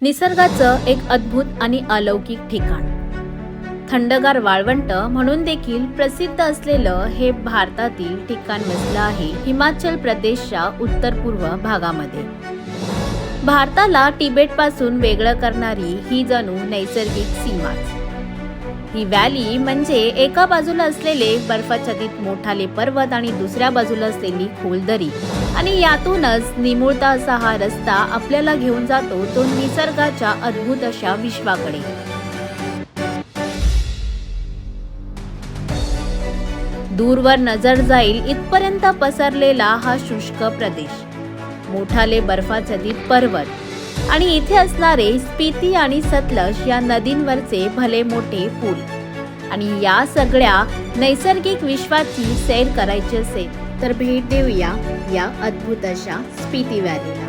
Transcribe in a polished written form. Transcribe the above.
निसर्गाचं एक अद्भुत आणि अलौकिक ठिकाण, थंडगार वाळवंट म्हणून देखील प्रसिद्ध असलेलं हे भारतातील ठिकाण वसलं आहे हिमाचल प्रदेशच्या उत्तर पूर्व भागामध्ये। भारताला तिबेटपासून वेगळं करणारी ही जणू नैसर्गिक सीमाच। ही व्हॅली म्हणजे एका बाजूला असलेले बर्फाच्छादित मोठाले पर्वत आणि दुसऱ्या बाजूला असलेली खोल दरी आणि यातूनच निमुळता असा हा रस्ता आपल्याला घेऊन जातो तो निसर्गाच्या अद्भुत अशा विश्वाकडे। दूरवर नजर जाईल इथपर्यंत पसरलेला हा शुष्क प्रदेश, मोठाले बर्फाच्छादित पर्वत आणि इथे असणारे स्पिती आणि सतलज या नदींवरचे भले मोठे पूल आणि या सगळ्या नैसर्गिक विश्वाची सैर करायची असेल तर भेट देऊया या अद्भुत अशा स्पिती व्हॅलीला।